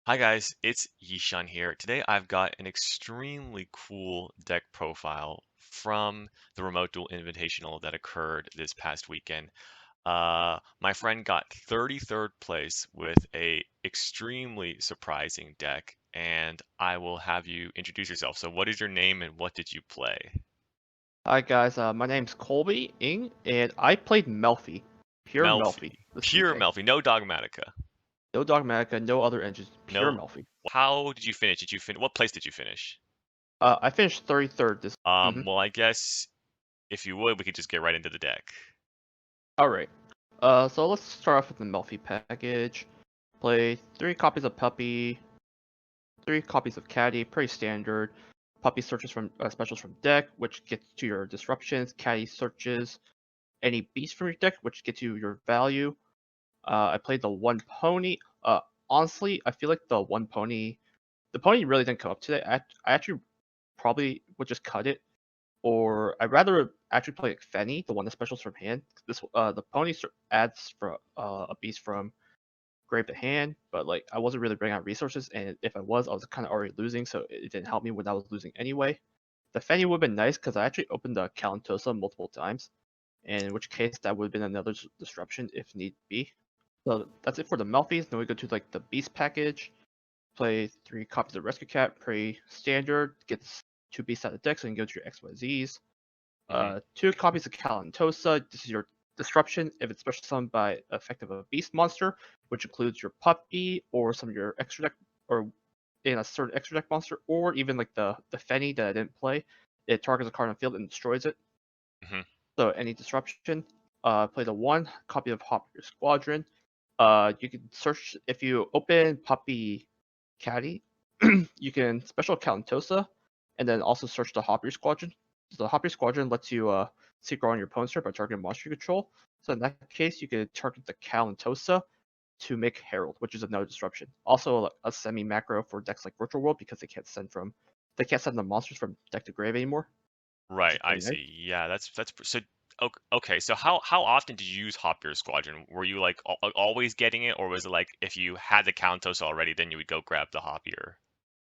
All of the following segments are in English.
Hi guys, it's Yishan here. Today I've got an extremely cool deck profile from the Remote Duel Invitational that occurred this past weekend. My friend got 33rd place with a extremely surprising deck, and I will have you introduce yourself. So what is your name and what did you play? Hi guys, my name's Colby and I played Melffy, pure Melffy Melffy. this Pure weekend. Melffy, no Dogmatica. No Dogmatica, no other engines, pure No. Melffy. How did you finish? What place did you finish? I finished 33rd this. Well, I guess if you would, we could just get right into the deck. All right. So let's start off with the Melffy package. Play 3 copies of Puppy, 3 copies of Caddy, pretty standard. Puppy searches from specials from deck, which gets to your disruptions. Caddy searches any beast from your deck, which gets you your value. I played the one pony. Honestly, I feel like the pony really didn't come up today. I actually probably would just cut it, or I'd rather actually play like Fenny, the one that specials from hand. This the pony adds for a beast from grave to hand, but like I wasn't really bringing out resources, and if I was kind of already losing, so it didn't help me when I was losing anyway. The Fenny would have been nice because I actually opened the Kalantosa multiple times, and in which case that would have been another disruption if need be. So that's it for the Melfies. Then we go to like the beast package. Play 3 copies of Rescue Cat, pretty standard. Gets 2 beasts out of the deck, so you can go to your XYZs. Hmm. 2 copies of Kalantosa. This is your disruption if it's special summoned by effect of a beast monster, which includes your puppy or some of your extra deck or in a certain extra deck monster, or even like the Fenny that I didn't play. It targets a card on the field and destroys it. Hmm. So any disruption. Play the 1 copy of Hop Your Squadron. You can search if you open Puppy Caddy, you can special Kalantosa, and then also search the Hopper Squadron. The Hopper Squadron lets you synchro on your opponent's turn by targeting monster control. So in that case, you could target the Kalantosa to make Herald, which is another disruption. Also a semi macro for decks like Virtual World because they can't send the monsters from deck to grave anymore, which Right, is I pretty nice. see. Yeah, so. Okay, so how often did you use Hop Your Squadron? Were you like always getting it, or was it like if you had the Countess already, then you would go grab the Hopier?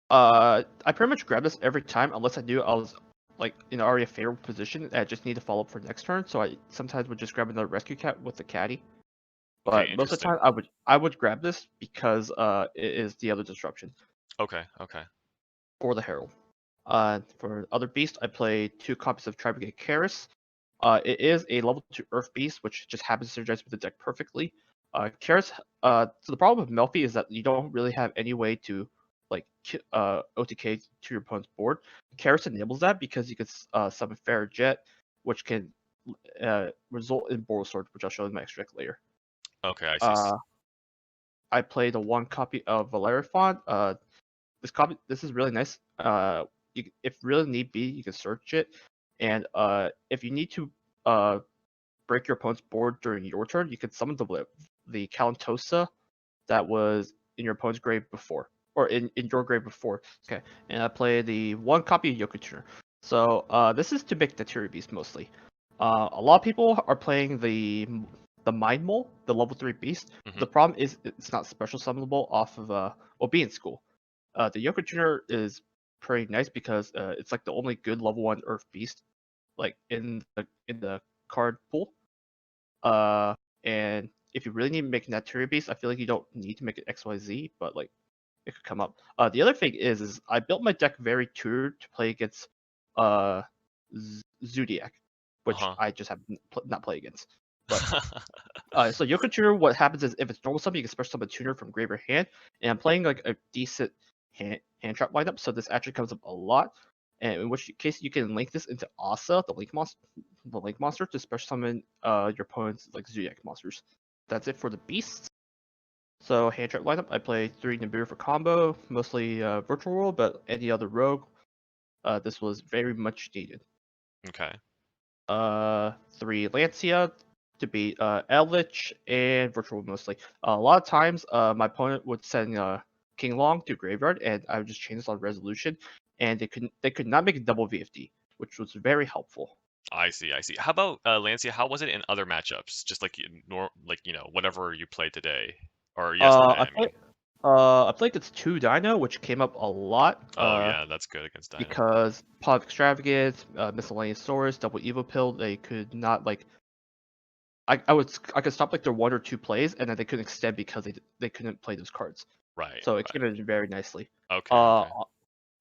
I pretty much grab this every time unless I knew I was like in already a favorable position and I just need to follow up for next turn. So I sometimes would just grab another rescue cat with the caddy. Okay, But most of the interesting. time I would grab this because it is the other disruption Okay, okay. for the herald. For other beast, I play 2 copies of Tribrigade Karis. It is a level 2 Earth beast, which just happens to synergize with the deck perfectly. Karis, so the problem with Melfi is that you don't really have any way to like OTK to your opponent's board. Karis enables that because you can summon Fair Jet, which can result in Boral Sword, which I'll show in my extra deck later. Okay, I see. Uh, I play the 1 copy of Valeriphon. This is really nice. If really need be, you can search it, and if you need to uh break your opponent's board during your turn, you can summon the Kalantosa that was in your opponent's grave before, or in your grave before. Okay, and I play the 1 copy of Yoku Tuner. So this is to make the Teary Beast mostly. A lot of people are playing the Mind Mole, the level 3 beast. Hmm. The problem is it's not special summonable off of being school. The Yoku Tuner is pretty nice because it's like the only good level 1 Earth beast like in the card pool. Uh, and if you really need to make an Naturia beast, I feel like you don't need to make it XYZ, but like it could come up. The other thing is I built my deck very tutored to play against uh Zodiac, which Uh-huh. I just have not play against. But so Yoku Tuner, what happens is if it's normal summon, you can special summon Tuner from grave or hand, and I'm playing like a decent hand trap lineup, so this actually comes up a lot. And in which case you can link this into Asa, the link monster, to special summon your opponent's like Zodiac monsters. That's it for the beasts. So hand trap lineup, I play 3 Nibiru for combo, mostly Virtual World, but any other rogue, this was very much needed. Okay. 3 Lancia to beat Eldritch and Virtual World mostly. A lot of times, my opponent would send King Long to Graveyard, and I would just change this on Resolution, and they could not make a double VFD, which was very helpful. I see, I see. How about Lancia? How was it in other matchups? Just like whatever you played today or yesterday, I I play mean. I played against 2 Dino, which came up a lot. Oh yeah, that's good against Dino. Because Pod of Extravagance, Miscellaneous Source, Double Evil Pill, they could not like. I could stop like their 1 or 2 plays, and then they couldn't extend because they couldn't play those cards. Right, So it right. came in very nicely. Okay, Uh, okay.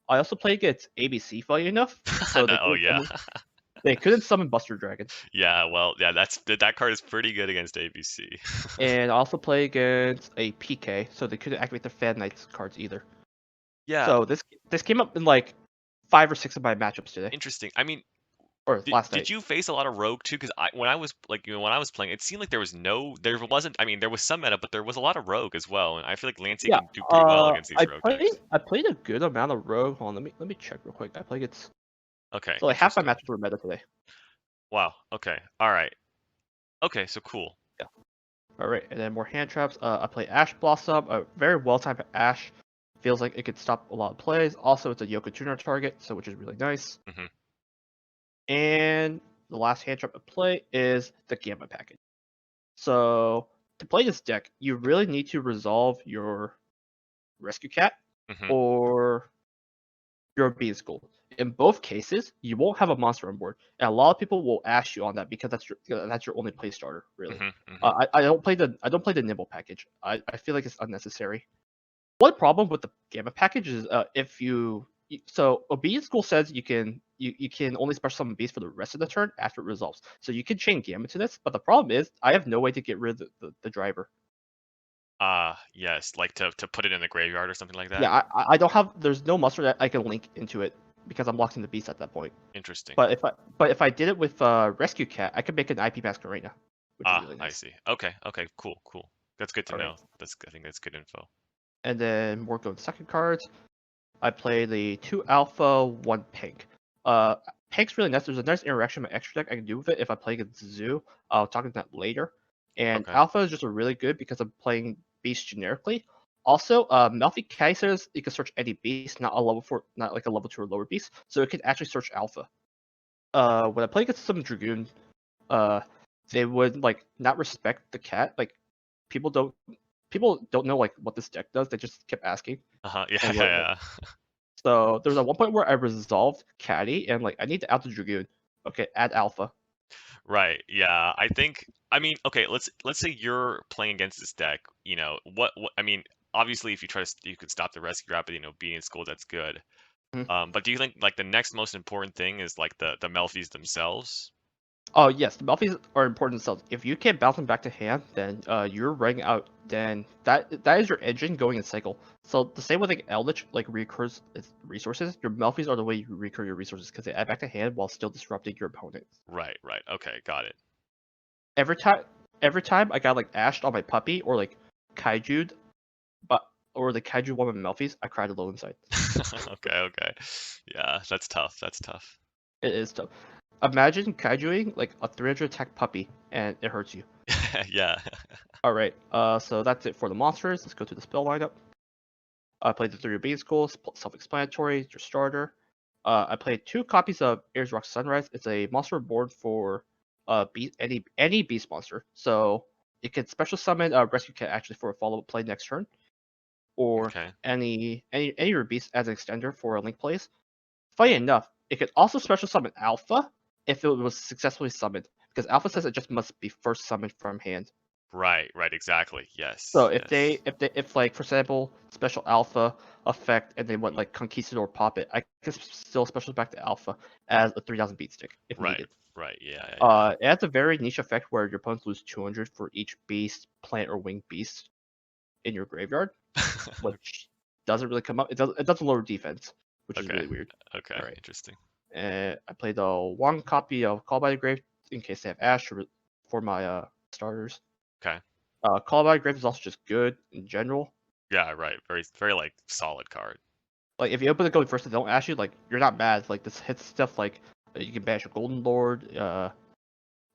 I also played against ABC, funny enough, so Oh yeah. they couldn't summon Buster Dragon. Yeah, well, yeah, that card is pretty good against ABC. And I also played against a PK, so they couldn't activate their Fan Knights cards either. Yeah, So this came up in like 5 or 6 of my matchups today, interesting. I mean, or Did last did night. you face a lot of rogue too? Because when I was when I was playing, it seemed like there wasn't. I mean, there was some meta, but there was a lot of rogue as well, and I feel like Lancey Yeah, can do pretty well against these rogue decks. I played a good amount of Rogue. Hold on, let me check real quick. I played against Okay, so like half my interesting. matches were meta today. Wow. Okay. All right. Okay. So cool. Yeah. All right, and then more hand traps. I play Ash Blossom, a very well timed Ash. Feels like it could stop a lot of plays. Also, it's a Yoko Tuner target, so which is really nice. Hmm. And the last hand trap I play is the Gamma package. So to play this deck, you really need to resolve your Rescue Cat Hmm. or your Bean School. In both cases, you won't have a monster on board, and a lot of people will ask you on that because that's your only play starter, really. Hmm. Hmm. I don't play the Nibble package. I feel like it's unnecessary. One problem with the Gamma package is if so Obedience School says you can only special summon beasts for the rest of the turn after it resolves. So you can chain Gamma to this, but the problem is I have no way to get rid of the driver. Yes, like to put it in the graveyard or something like that. Yeah, I don't have there's no monster that I can link into it because I'm locked in the beast at that point. Interesting. But if I did it with Rescue Cat, I could make an IP Masquerena, which is really I nice. see. Okay. Okay. Cool. Cool. That's good to All right, know. I think that's good info. and then more go to second cards. I play the 2 alpha, 1 pink. Uh, Pink's really nice. There's a nice interaction with extra deck I can do with it if I play against Zoo. I'll talk about that later. And Okay. alpha is just a really good because I'm playing beast generically. Also, Melffy says you can search any beast, not a level 4, not like a level 2 or lower beast, so it can actually search alpha. When I play against some Dragoon, uh, they would like not respect the cat. Like people don't know like what this deck does. They just kept asking Uh-huh. Yeah. and Yeah. like Yeah. so there was at one point where I resolved Caddy and like I need to out the Dragoon. Okay, add Alpha. Right. Yeah. I think. I mean, okay. Let's say you're playing against this deck. What? I mean, obviously, if you you could stop the rescue rapid. Being in school, that's good. Mhm. But do you think like the next most important thing is like the Melfies themselves? Oh yes, the Malphys are important themselves. If you can't bounce them back to hand, then you're running out. Then that is your engine going in cycle. So the same with like Eldritch like recurs its resources. Your Malphys are the way you recur your resources because they add back to hand while still disrupting your opponent. Right. Right. Okay. Got it. Every time every time I got like ashed on my puppy or like kaiju'd, but or the kaiju one of my Malphys, I cried alone inside. Okay. Okay. Yeah. That's tough. That's tough. It is tough. Imagine kaijuing like a 300 attack puppy and it hurts you. Yeah. Alright, so that's it for the monsters. Let's go to the spell lineup. I played the 3 base schools, self-explanatory, it's your starter. I played 2 copies of Ares Rock Sunrise. It's a monster board for any beast monster. So it can special summon a rescue cat actually for a follow-up play next turn, or Okay. any of your beasts as an extender for a link plays. Funny enough, it could also special summon Alpha if it was successfully summoned, because Alpha says it just must be first summoned from hand. Right. Right. Exactly. So Yes. Yes. if like for example special Alpha effect and they went like Conquistador pop it, I can still special back to Alpha as a 3,000 beat stick if Right. needed. Right. Yeah. Yeah. Yeah. It has a very niche effect where your opponents lose 200 for each beast, plant, or winged beast in your graveyard, which doesn't really come up. It doesn't lower defense, which is Okay. really weird. Okay. All right. Interesting. I played the 1 copy of Call by the Grave in case they have Ash for my starters. Okay. Call by the Grave is also just good in general. Yeah. Right. Very. Very like solid card. Like if you open the code first and don't ask you, like you're not bad. Like this hits stuff like you can banish a Golden Lord,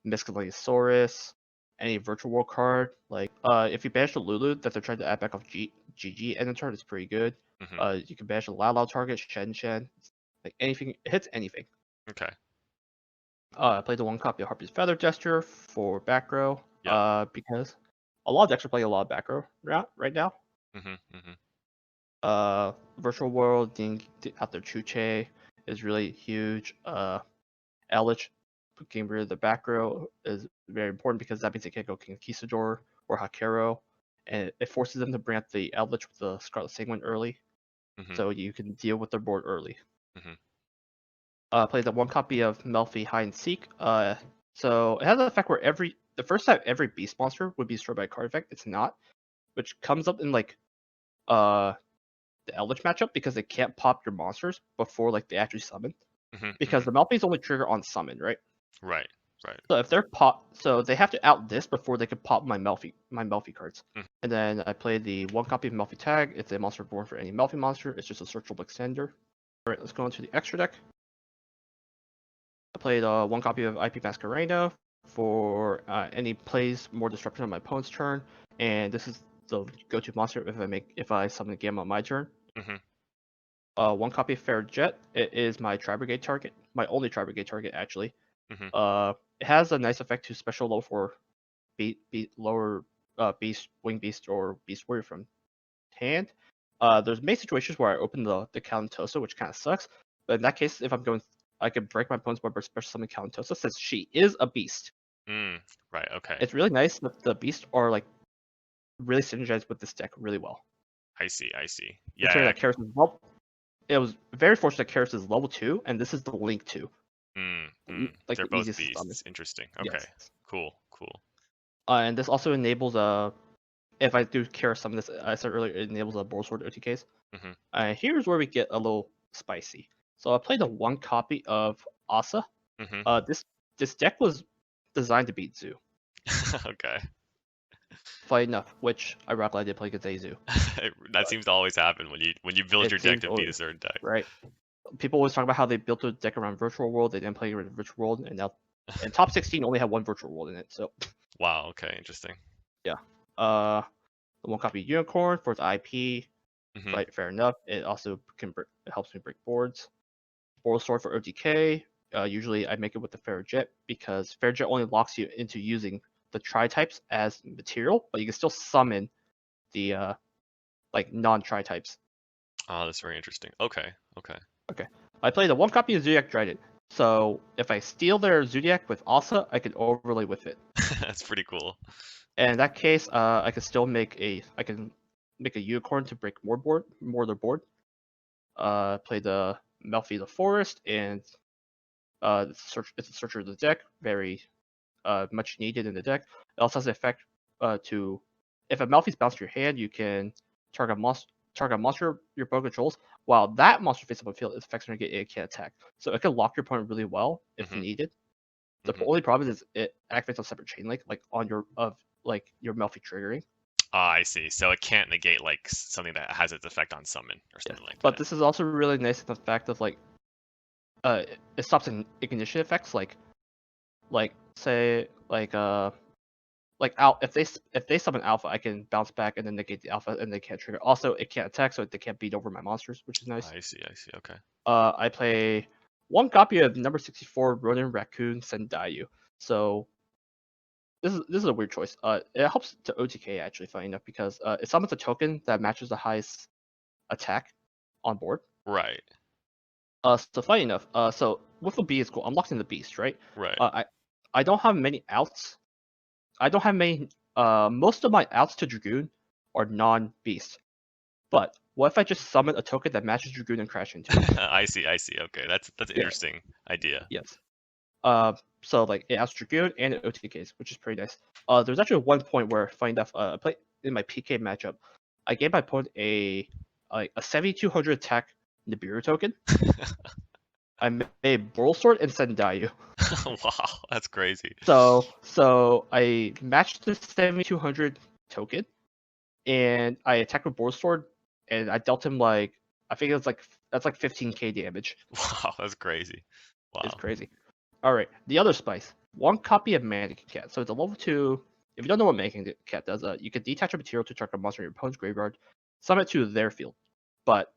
Miscellaneousaurus, any virtual world card. Like if you banish the Lulu that they're trying to add back off GG end of turn, it's pretty good. Hmm. You can banish a Lao target, Shen. Like anything, it hits anything. Okay. I played the 1 copy of Harpy's Feather Gesture for back row. Yep. Because a lot of decks are playing a lot of back row right now. Virtual World, getting out their Chuche is really huge. Elich, getting rid of the back row is very important because that means they can't go Conquistador or Hakero, and it forces them to bring out the Eldritch with the Scarlet Sanguine early, Mhm. so you can deal with their board early. Mhm. Play the one copy of Melffy Hide and Seek. So it has an effect where the first time every beast monster would be destroyed by a card effect. It's not, which comes up in like uh the Eldritch matchup because they can't pop your monsters before like they actually summon. Mhm. Because Mhm. the Melffy's only trigger on summon, right? Right. Right. So if they're so they have to out this before they can pop my Melffy cards. Mhm. And then I play the one copy of Melffy Tag. It's a monster born for any Melffy monster. It's just a searchable extender. All right, let's go into the extra deck. I played one copy of IP Masquerade for any plays more disruption on my opponent's turn, and this is the go-to monster if I summon a Gamma on my turn. Mhm. One copy of Fair Jet. It is my Tri Brigade target, my only Tri Brigade target actually. Mhm. It has a nice effect to special low for lower beast, wing beast, or beast warrior from hand. There's many situations where I open the Calantosa, which kind of sucks. But in that case, if I'm going, I could break my opponent's board by special summon Calantosa since she is a beast. Mm. Right. Okay. It's really nice that the beasts are like really synergized with this deck really well. I see. I see. Considering Yeah. that Karis is level, it was very fortunate that Karis is level 2, and this is the Link 2, Yeah. like They're the both easiest to summon. beasts. Interesting. Okay. Yes. Cool. Cool. And this also enables if I do Karis summon this, I said earlier, it enables a Board Sword OTKs. Mhm. Here's where we get a little spicy. So I played a one copy of Asa. Mhm. This deck was designed to beat Zoo. Okay. Funny enough, which ironically I did play against a Zoo. That But seems to always happen when you build it your deck seems to beat a certain deck. right. People always talk about how they built a deck around Virtual World. They didn't play around Virtual World, and top 16 only had one Virtual World in it. So Wow. Okay. Interesting. yeah. Uh, the one copy of Unicorn for its IP. Mhm. Right, fair enough. It also it helps me break boards. Board Sword for OTK. Usually I make it with the Fair Jet because Fair Jet only locks you into using the tri types as material, but you can still summon the like non tri types. Oh, that's very interesting. Okay. Okay. Okay. I played the one copy of Zodiac Dryden. So if I steal their Zodiac with Asa, I can overlay with it. That's pretty cool. And in that case, I can make a unicorn to break more of their board. Play the Melffy the Forest and it's a searcher of the deck, very much needed in the deck. It also has the effect to if a Melffy's bounced your hand, you can target a monster your opponent controls. While that monster face up on the field, its effects are negated, it can't attack. So it can lock your opponent really well if Mhm. needed. The Mhm. only problem is it activates on separate chain link, like on your Melffy triggering. Ah, I see. So it can't negate like something that has its effect on summon or Yes, something like but that. this is also really nice in the fact of like it stops ignition effects like say like out if they summon alpha, I can bounce back and then negate the alpha and they can't trigger. Also, it can't attack, so they can't beat over my monsters, which is nice. I see. I see. Okay. I play one copy of number 64 Ronin Raccoon Sendayu. So this is a weird choice. It helps to OTK actually, funny enough, because it summons a token that matches the highest attack on board. Right. So funny enough, so with the beast, cool. I'm locked in the beast, right? Right. I don't have many outs. I don't have many. Most of my outs to Dragoon are non-beast. But what if I just summon a token that matches Dragoon and crash into it? I see. I see. Okay. That's Yeah. interesting idea. Yes. So like it has Dragoon and it OTKs, which is pretty nice. There's actually one point where, funny enough, I played in my PK matchup. I gave my opponent a 7200 attack Nibiru token. I made Boral Sword and Sendayu. Wow, that's crazy. So I matched the 7200 token, and I attacked with Boar Sword, and I dealt him like I think that's like 15k damage. Wow, that's crazy. It's Wow. crazy. All right, the other spice. One copy of Mannequin Cat. So it's a level 2. If you don't know what Mannequin Cat does, you can detach a material to target a monster in your opponent's graveyard, summon it to their field. But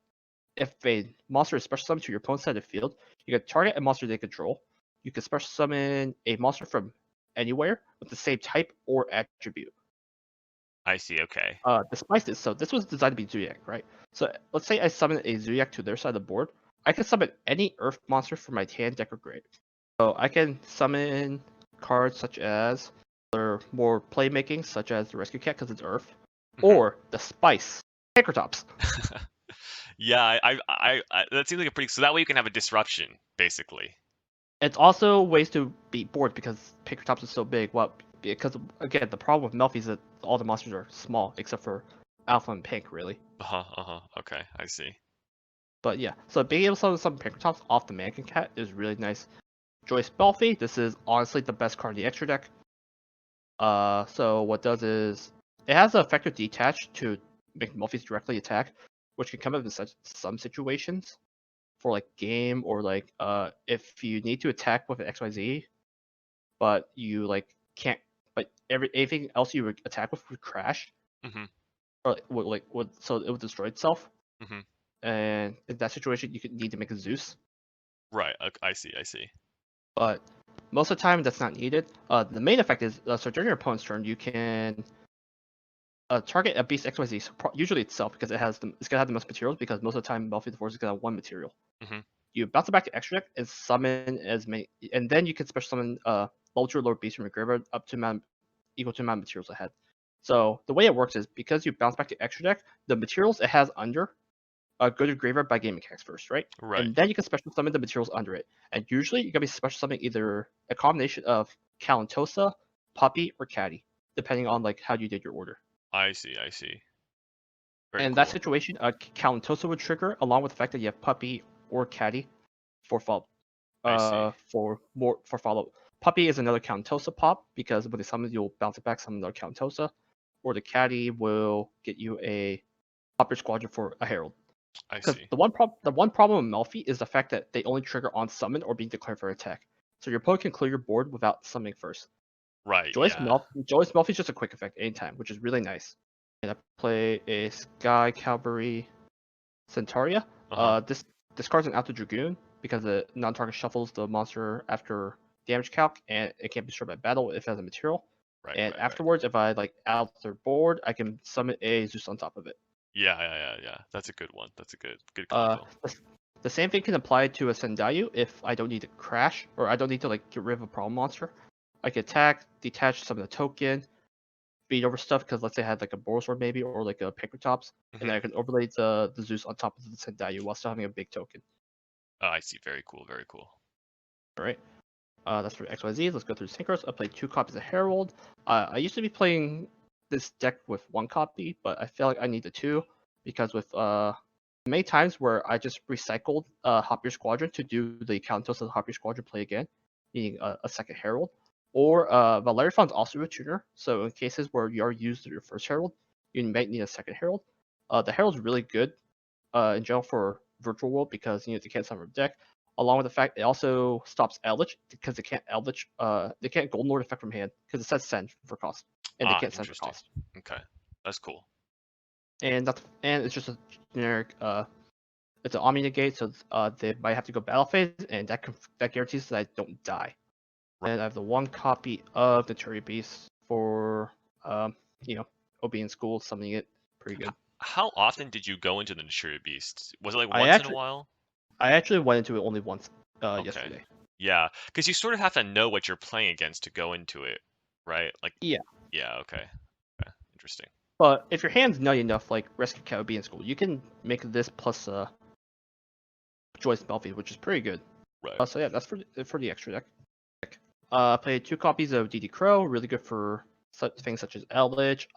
if a monster is special summoned to your opponent's side of the field, you can target a monster they control. You can special summon a monster from anywhere with the same type or attribute. I see. Okay. Despite this, so this was designed to be Zodiac, right? So let's say I summon a Zodiac to their side of the board. I can summon any Earth monster from my hand, deck, or grave. So I can summon cards such as or more playmaking, such as the Rescue Cat because it's Earth, Mhm. or the Spice, Pancratops. Yeah, that seems like a pretty. So that way you can have a disruption, basically. It's also ways to beat boards because Pancratops is so big. Well, because again, the problem with Melffy is that all the monsters are small except for Alpha and Pink, really. Uh-huh, uh-huh. Okay, I see. But yeah, so being able to summon some Pancratops off the Mannequin Cat is really nice. Joyce Melffy, this is honestly the best card in the extra deck. So what does is it has the effect of detach to make Melffys directly attack, which can come up in some situations for like game or like if you need to attack with an XYZ, but you like can't, but everything else you would attack with would crash Mm-hmm. or would so it would destroy itself. Mm-hmm. And in that situation, you could need to make a Zeus, Right. I see. I see. but most of the time that's not needed. The main effect is so during your opponent's turn, you can target a beast XYZ, so usually itself because it's gonna have the most materials because most of the time Melffy the Force is gonna have one material. Mm-hmm. You bounce it back to extra deck and summon as many, and then you can special summon larger lower beast from your graveyard up to amount equal to amount of materials it had. So the way it works is because you bounce back to extra deck, the materials it has under go to graveyard by game mechanics first, right? Right. And then you can special summon the materials under it. And usually you're gonna be special summoning either a combination of Calantosa, Puppy, or Caddy, depending on like how you did your order. I see. I see. Very And in that cool. situation, Calantosa would trigger along with the fact that you have Puppy or Caddy for follow I see. for follow. Puppy is another Calantosa pop because when they summon you'll bounce it back, summon another Calantosa. Or the Caddy will get you a Popper Squadron for a Herald. I Because see. the one problem with Melffy is the fact that they only trigger on summon or being declared for attack. So your opponent can clear your board without summoning first. Right. Yeah. Joyce Melffy is just a quick effect anytime, which is really nice. And I play a Sky Cavalry Centauria. Uh-huh. This card's an Alto Dragoon because it non-target shuffles the monster after damage calc, and it can't be destroyed by battle if it has a material. Right. And Right. Right. afterwards, if I like alter board, I can summon a Zeus on top of it. Yeah. Yeah. Yeah. Yeah. That's a good one. That's a good Uh, combo. the same thing can apply to a Sendayu if I don't need to crash or I don't need to like get rid of a problem monster. I can attack, detach some of the token, beat over stuff because let's say I had like a Boros maybe or like a Pancratops, and Mm-hmm. then I can overlay the Zeus on top of the Sendayu while still having a big token. Oh, I see. Very cool. Very cool. All right. That's for XYZ. Let's go through Synchros. I played 2 copies of Herald. I used to be playing this deck with 1 copy, but I feel like I need the 2 because with many times where I just recycled Hop Your Squadron to do the Countess of the Hop Your Squadron play again, meaning a second Herald. Or Valerifon's also a tuner, so in cases where you already used your first Herald, you might need a second Herald. The Herald's really good in general for Virtual World because they can't summon a deck. Along with the fact it also stops Eldritch because they can't Golden Lord effect from hand because it says send for cost, and they Ah, can't send for interesting. cost. Okay. That's cool. And it's just a generic it's an Omni negate, so they might have to go battle phase, and that guarantees that I don't die. Right. And I have the 1 copy of the Cherry Beast for um, you know, OB in school, summoning it pretty good. How often did you go into the Nashiri Beast? Was it like I once in a actually while? I actually went into it only once Okay. yesterday. Yeah, because you sort of have to know what you're playing against to go into it, right? Like, Yeah. yeah, okay. Okay. Interesting. But if your hand's nutty enough, like Rescue Cat would be in school, you can make this plus Joyce Melffy, which is pretty good. Right. So yeah, that's for the extra deck. Played 2 copies of DD Crow, really good for such things such as Eldritch.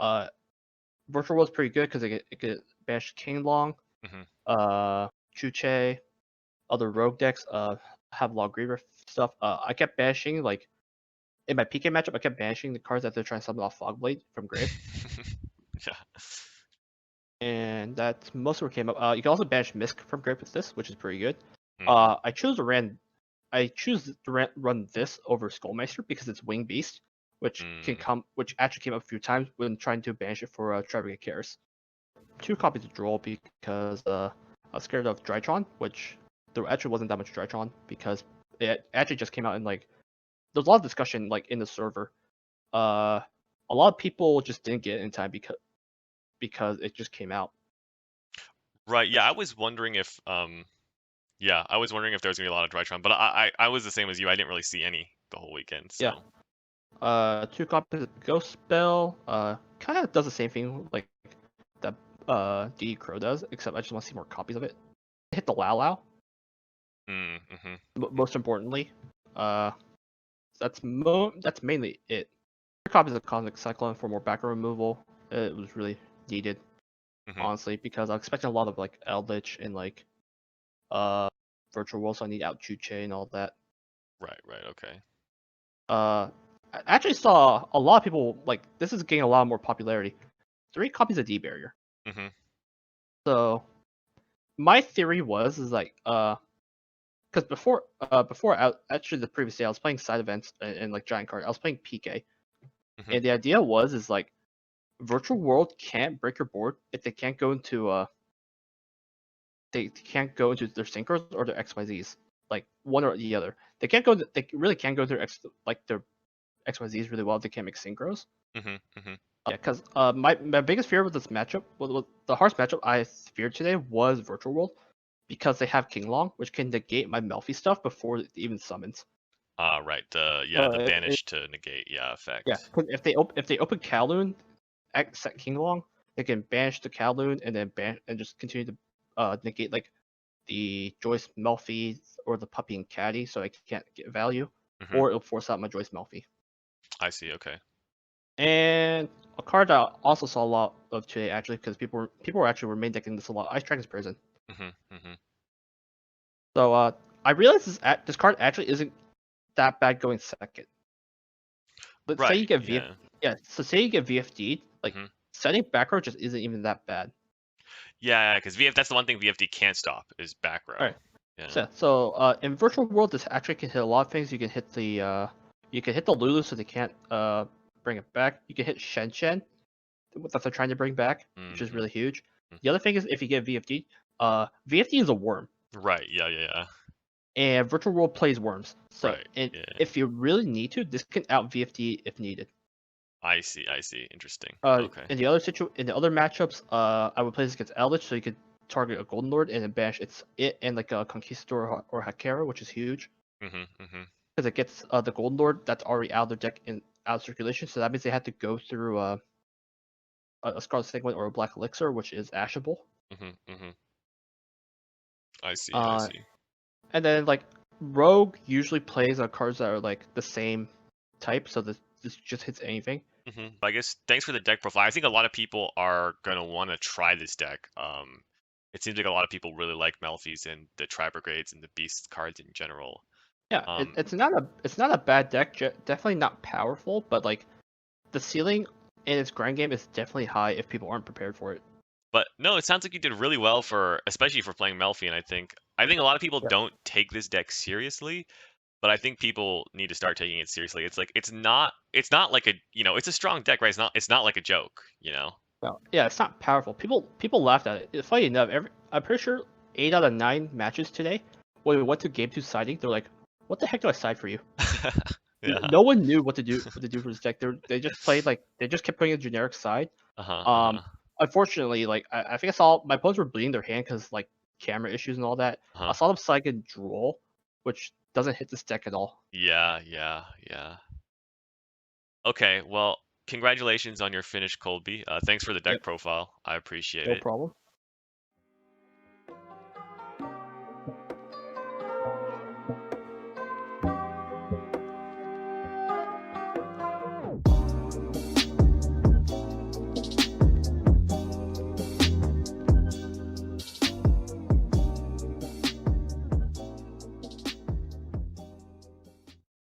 Virtual World's pretty good because it could bash King Long. Hmm. Chuche, other rogue decks have Lawgriever stuff. I kept bashing like in my PK matchup, I kept banishing the cards that they're trying to summon off Fogblade from Grave. Yeah. And that's most of what came up. You can also banish Misk from Grave with this, which is pretty good. Hmm. I choose to run this over Skullmeister because it's Wing Beast, Mm. which actually came up a few times when trying to banish it for Extravagant Cares. 2 copies of Droll because I was scared of Drytron, which there actually wasn't that much Drytron because it actually just came out in like there's a lot of discussion like in the server a lot of people just didn't get it in time because it just came out. Right. Yeah, I Which was wondering if yeah, I was wondering if there was gonna be a lot of Drytron, but I was the same as you. I didn't really see any the whole weekend, yeah, so. 2 copies of Ghost Spell. Kind of does the same thing like that D Crow does, except I just want to see more copies of it. Hit the Lao Lao. Most importantly, uh, that's mainly it. 3 copies of Cosmic Cyclone for more background removal. It was really needed, Mhm. honestly, because I was expecting a lot of like Eldritch and like uh Virtual World, so I need out Chuche and all that. Right, right, okay. I actually saw a lot of people like this is getting a lot more popularity. 3 copies of D Barrier. Mhm. So my theory is like because before actually the previous day I was playing side events and like giant card. I was playing PK, Mhm. and the idea is like Virtual World can't break your board if they can't go into their synchros or their XYZs, like one or the other. They can't go. They really can't go their their XYZs really well. If they can't make synchros. Mhm. Mhm. Yeah, because my biggest fear with this matchup, with the hardest matchup I feared today was Virtual World, because they have King Long, which can negate my Melffy stuff before it even summons. Right. Yeah, the Uh, banish to negate, yeah, yeah, effect. 'cause if they open Kowloon at set King Long, they can banish the Kowloon and then ban and just continue to negate like the Joyce Melffy or the Puppy and Caddy, so I can't get value, Mhm. or it'll force out my Joyce Melffy. I see, okay. And a card that I also saw a lot of today actually, because people were actually main decking this a lot. Ice Dragon's Prison. Mhm. Mhm. So I realized this card actually isn't that bad going second. Let's say you Right, get yeah. yeah. So say you get VFD, like Mhm. setting back row just isn't even that bad. Yeah, because VF that's the one thing VFD can't stop is back row. All right. Yeah. So in virtual world, this actually can hit a lot of things. You can hit the Lulu, so they can't bring it back. You can hit Shen Shen that they're trying to bring back, which is Mhm. really huge. The Mhm. other thing is if you get VFD, VFD is a worm, Right, yeah, yeah, yeah. and virtual world plays worms. So Right, and yeah. if you really need to, this can out VFD if needed. I see, I see. Interesting. Okay. In the other matchups, I would play this against Eldritch, so you could target a Golden Lord and then bash it and like a Conquistador or Hakera, which is huge Mhm. Mhm. because it gets the Golden Lord that's already out of their deck and out of circulation. So that means they have to go through a Scarlet Segment or a Black Elixir, which is ashable. Mhm. Mhm. I see, I Uh, see. and then like Rogue usually plays cards that are like the same type, so this just hits anything. But I guess thanks for the deck profile. I think a lot of people are gonna want to try this deck. It seems like a lot of people really like Melffy's and the Tri Brigades and the Beast cards in general. Yeah, Um, it's not a bad deck. Definitely not powerful, but like the ceiling in its grind game is definitely high if people aren't prepared for it. but no, it sounds like you did really well for, especially for playing Melffy. And I think a lot of people Yeah. don't take this deck seriously, but I think people need to start taking it seriously. It's like it's not like a it's a strong deck, right? It's not like a joke, you know. No, yeah, it's not powerful. People laughed at it. It's funny enough. I'm pretty sure 8 out of 9 matches today, when we went to game 2 siding, they're like, "What the heck do I side for you?" Yeah. No one knew what to do for this deck. They just played like they just kept putting a generic side. Uh-huh. Um, Uh-huh. Unfortunately, like I think I saw my opponents were bleeding their hand because like camera issues and all that. I Uh-huh. saw them side get Drool, which doesn't hit this deck at all. Yeah, yeah, yeah. Okay, well, congratulations on your finish, Colby. Thanks for the deck Yep, profile. I appreciate no it. problem.